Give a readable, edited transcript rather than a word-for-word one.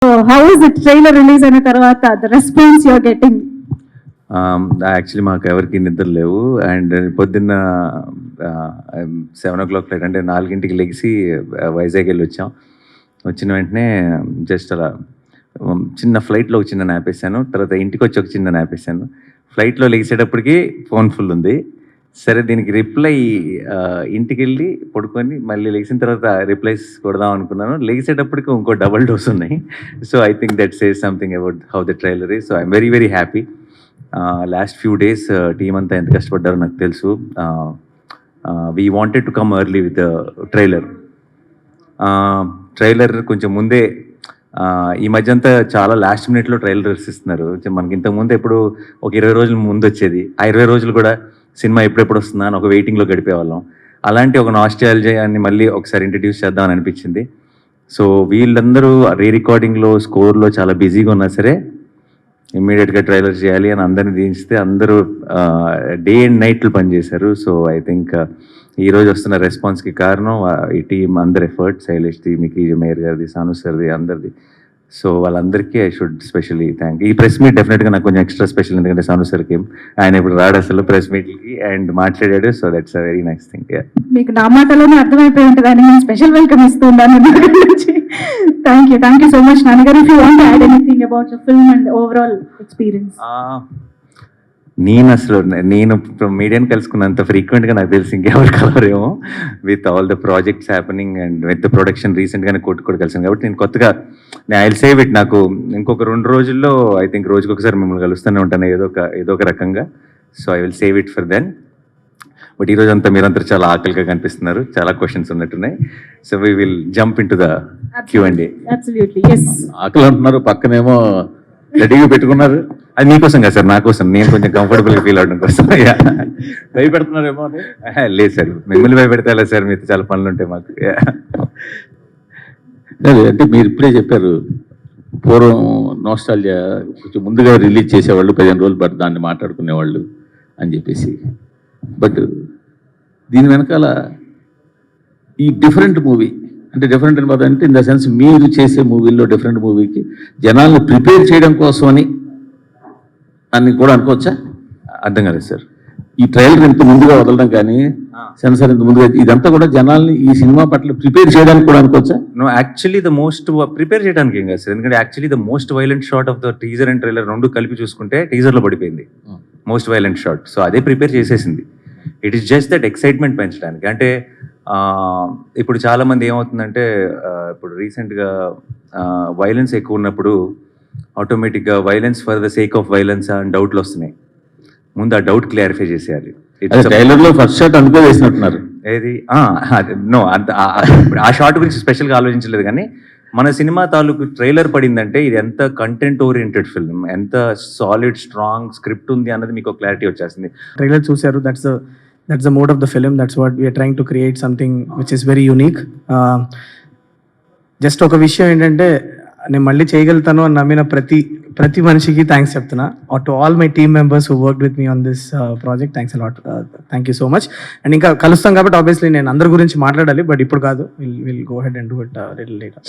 How is the trailer release అయిన తర్వాత the response you are getting? Actually మాకు ఎవరికి నిద్ర లేవు అండ్ పొద్దున్న 7 o'clock ఫ్లైట్ అంటే 4 లెగిసి వైజాగ్ వెళ్ళి వచ్చాం. వచ్చిన వెంటనే జస్ట్ అలా చిన్న ఫ్లైట్లో ఒక చిన్న నాప్ వేసాను. తర్వాత ఇంటికి వచ్చి ఒక చిన్న నాప్ వేసాను. ఫ్లైట్లో లెగిసేటప్పటికి ఫోన్ ఫుల్ ఉంది. సరే దీనికి రిప్లై ఇంటికి వెళ్ళి పడుకొని మళ్ళీ లెగిసిన తర్వాత రిప్లైస్ కొడదాం అనుకున్నాను. లెగిసేటప్పటికి ఇంకో డబల్ డోస్ ఉన్నాయి. So I think that says something about how the trailer is. So I'm very very happy. Last few days team అంతా ఎంత కష్టపడ్డారో నాకు తెలుసు. We wanted to come early with trailer కొంచెం ముందే. ఈ మధ్య అంతా చాలా లాస్ట్ మినిట్లో ట్రైలర్స్ ఇస్తున్నారు. మనకి ఇంతకుముందు ఎప్పుడు ఒక 20 రోజుల ముందు వచ్చేది. ఆ 20 రోజులు కూడా సినిమా ఎప్పుడెప్పుడు వస్తుందా అని ఒక వెయిటింగ్లో గడిపేవాళ్ళం. అలాంటి ఒక నాస్టాల్జియాని మళ్ళీ ఒకసారి ఇంట్రడ్యూస్ చేద్దామని అనిపించింది. సో వీళ్ళందరూ రీ రికార్డింగ్లో స్కోర్లో చాలా బిజీగా ఉన్నా సరే ఇమ్మీడియట్గా ట్రైలర్ చేయాలి అని అందరిని దించితే అందరూ డే అండ్ నైట్లు పనిచేశారు. సో ఐ థింక్ ఈరోజు వస్తున్న రెస్పాన్స్కి కారణం ఈ టీం అందరి ఎఫర్ట్, శైలేష్ది, మికీ మేయర్ గారిది, సాను సార్ది, అందరిది. సో వాళ్ళందరికీ ఐ షుడ్ స్పెషల్లీ థ్యాంక్. ఈ ప్రెస్ మీట్ డెఫినెట్గా నాకు కొంచెం ఎక్స్ట్రా స్పెషల్, ఎందుకంటే సాను సార్కి ఆయన ఇప్పుడు రాడు అసలు ప్రెస్ మీట్కి అండ్ మాట్లాడాడు. So that's a very nice thing. మీకు నా మాటలోనే అర్థమైపోయి ఉంటుందని నేను స్పెషల్ వెల్కమ్ ఇస్తున్నాను. థ్యాంక్ యూ సో మచ్ నాన్నగారు. If you want to add anything about the film and overall experience. నేను మీడియాని కలుసుకున్నంత ఫ్రీక్వెంట్గా నాకు తెలిసి ఇంకెవరు కలవరేమో with all the projects happening and with the production. రీసెంట్గానే కూడా కలిసాను కాబట్టి నేను కొత్తగా ఐ విల్ సేవ్ ఇట్. నాకు ఇంకొక 2 రోజుల్లో ఐ థింక్ రోజుకొకసారి మిమ్మల్ని కలుస్తూనే ఉంటాను ఏదో ఒక రకంగా. So I will save it for then. But ఈరోజు అంతా మీరంతా చాలా ఆకలిగా కనిపిస్తున్నారు, చాలా క్వశ్చన్స్ ఉన్నట్టున్నాయి. So we will jump in to the Q&A. ఆకలి అంటున్నారు, పక్కనేమో రెడీగా పెట్టుకున్నారు. అది మీకోసం కదా సార్, నా కోసం. నేను కొంచెం కంఫర్టబుల్గా ఫీల్ అవడం కోసం. భయపెడుతున్నారేమో అని. లేదు సార్, మిమ్మల్ని భయపెడతా లేదు సార్, మీతో చాలా పనులు ఉంటాయి మాకు. అంటే మీరు ఇప్పుడే చెప్పారు, పూర్వం నోస్టాల్జియా కొంచెం ముందుగా రిలీజ్ చేసేవాళ్ళు, 15 రోజులు బట్ దాన్ని మాట్లాడుకునేవాళ్ళు అని చెప్పేసి. బట్ దీని వెనకాల ఈ డిఫరెంట్ మూవీ అంటే డిఫరెంట్ అంటే ఇన్ ద సెన్స్ మీరు చేసే మూవీల్లో డిఫరెంట్ మూవీకి జనాలను ప్రిపేర్ చేయడం కోసమని అని కూడా అనుకోవచ్చా? అర్థం కాలేదు సార్. ఈ ట్రైలర్ ఇంత ముందుగా వదలడం కానీ సెన్సార్ ఇంత ముందుగా ఇదంతా కూడా జనాల్ని ఈ సినిమా పట్ల ప్రిపేర్ చేయడానికి కూడా అనుకోవచ్చా? No, actually the most prepare చేయడానికి ఏం కాదు సార్. ఎందుకంటే actually the most violent shot of the teaser and trailer రెండు కలిపి చూసుకుంటే టీజర్లో పడిపోయింది మోస్ట్ వైలెంట్ షాట్. సో అదే ప్రిపేర్ చేసేసింది. It is just that excitement పెంచడానికి. అంటే ఇప్పుడు చాలామంది ఏమవుతుందంటే ఇప్పుడు రీసెంట్గా వైలెన్స్ ఎక్కువ ఉన్నప్పుడు ఆటోమేటిక్గా violence for the sake of violence అని డౌట్లు వస్తున్నాయి. ముందు ఆ డౌట్ క్లారిఫై చేసేయాలి. ట్రైలర్లో ఫస్ట్ షాట్ అనుకో వేసినట్టున్నారు. ఏది నో, అంత ఆ షాట్ గురించి స్పెషల్గా ఆలోచించలేదు. కానీ మన సినిమా తాలూకు ట్రైలర్ పడిందంటే ఇది ఎంత కంటెంట్ ఓరియంటెడ్ ఫిల్మ్, ఎంత సాలిడ్ స్ట్రాంగ్ స్క్రిప్ట్ ఉంది అన్నది మీకు క్లారిటీ వచ్చేసింది. ట్రైలర్ చూసారు, that's the mode of the film. That's what we are trying to create, something which is very unique. Just ఒక విషయం ఏంటంటే, నేను మళ్ళీ చేయగలుగుతాను అని నమ్మిన ప్రతి మనిషికి థ్యాంక్స్ చెప్తున్నా. To all my team members who worked with me on this project, thanks a lot. Thank you so much. And ఇంకా కలుస్తాం కాబట్టి ఆబ్వియస్లీ నేను అందరి గురించి మాట్లాడాలి, బట్ ఇప్పుడు కాదు. Will go head and do it little later.